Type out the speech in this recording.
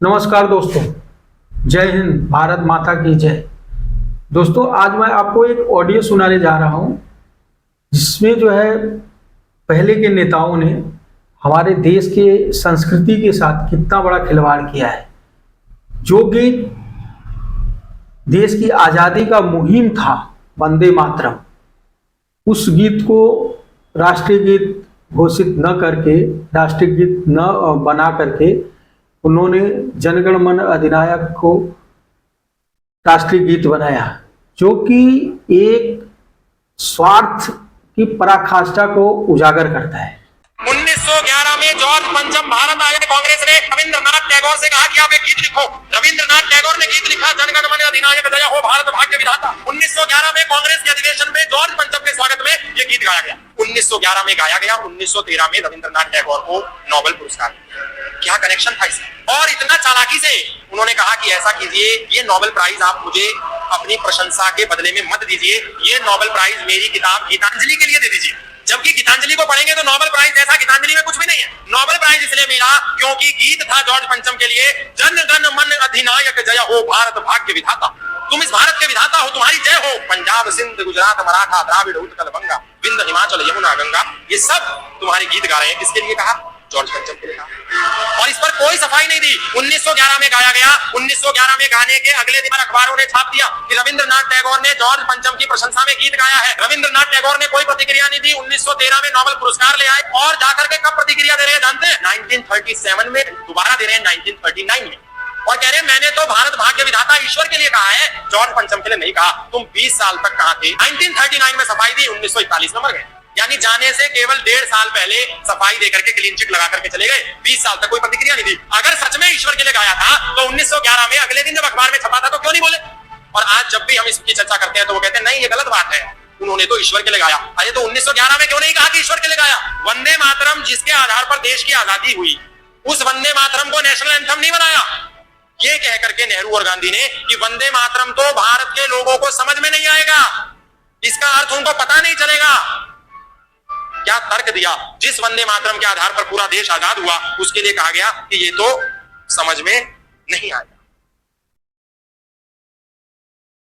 नमस्कार दोस्तों, जय हिंद, भारत माता की जय। दोस्तों, आज मैं आपको एक ऑडियो सुनाने जा रहा हूं जिसमें जो है पहले के नेताओं ने हमारे देश के संस्कृति के साथ कितना बड़ा खिलवाड़ किया है। जो गीत देश की आज़ादी का मुहिम था, वंदे मातरम, उस गीत को राष्ट्रीय गीत घोषित न करके, राष्ट्रीय गीत न बना करके उन्होंने जनगण मन अधिनायक को राष्ट्रीय गीत बनाया, जो कि एक स्वार्थ की पराकाष्ठा को उजागर करता है। 1911 में जॉर्ज पंचम भारत आए। कांग्रेस ने रविंद्रनाथ टैगोर से कहा कि आप एक गीत लिखो। रविंद्रनाथ टैगोर ने गीत लिखा, जनगण मन अधिनायक जय हो भारत भाग्य विधाता। 1911 में कांग्रेस के अधिवेशन में जॉर्ज पंचम के स्वागत में यह गीत गाया गया। 1911 में गाया गया, 1913 में रविंद्रनाथ टैगोर को नोबेल पुरस्कार। क्या कनेक्शन था इसमें? और इतना चालाकी से उन्होंने कहा कि ऐसा कीजिए, ये नोबेल प्राइज आप मुझे अपनी प्रशंसा के बदले में मत दीजिए, ये नोबेल प्राइज मेरी किताब गीतांजलि के लिए दे दीजिए। जबकि गीतांजलि को पढ़ेंगे तो नोबेल प्राइज जैसा गीतांजलि में कुछ भी नहीं है। नोबेल प्राइज इसलिए मिला क्योंकि गीत था जॉर्ज पंचम के लिए, जन गण मन अधिनायक जय हो भारत भाग्य विधाता। तुम इस भारत के विधाता हो, तुम्हारी जय हो। पंजाब सिंध गुजरात मराठा द्राविड़ उत्कल बंगा विंध्य हिमाचल यमुना गंगा, ये सब तुम्हारे गीत गा रहे हैं। किसके लिए कहा? जॉर्ज पंचम के लिए कहा। और इस पर कोई सफाई नहीं दी। 1911 में गाया गया। 1911 में गाने के अगले दिन अखबारों ने छाप दिया कि रविंद्रनाथ टैगोर ने जॉर्ज पंचम की प्रशंसा में गीत गाया है। रविंद्रनाथ टैगोर ने कोई प्रतिक्रिया नहीं दी। 1913 में नोबेल पुरस्कार ले आए और जाकर के कब प्रतिक्रिया दे रहे हैं जानते हैं? 1937 में दोबारा दे रहे हैं, 1939 में, और कह रहे हैं मैंने तो भारत भाग्य विधाता ईश्वर के लिए कहा है, जॉर्ज पंचम के लिए नहीं कहा। तुम 20 साल तक कहां थे? 1939 में सफाई दी, 1941 में मर गए। यानी जाने से केवल 1.5 साल पहले सफाई देकर के क्लीन चिट लगा करके चले गए। 20 साल तक कोई प्रतिक्रिया नहीं दी। अगर सच में ईश्वर के लिए गाया था तो 1911 में अगले दिन जब अखबार में छपा था तो क्यों नहीं बोले? और आज जब भी हम इसकी चर्चा करते हैं तो वो कहते हैं नहीं, ये गलत बात है, उन्होंने तो ईश्वर के लिए गाया। अरे तो 1911 में क्यों नहीं कहा कि ईश्वर के लिए गाया? वंदे मातरम जिसके आधार पर देश की आजादी हुई, उस वंदे मातरम को नेशनल एंथम नहीं बनाया। ये कह करके नेहरू और गांधी ने कि वंदे मातरम तो भारत के लोगों को समझ में नहीं आएगा, इसका अर्थ उनको पता नहीं चलेगा। क्या तर्क दिया? जिस वंदे मातरम के आधार पर पूरा देश आजाद हुआ, उसके लिए कहा गया कि ये तो समझ में नहीं आएगा।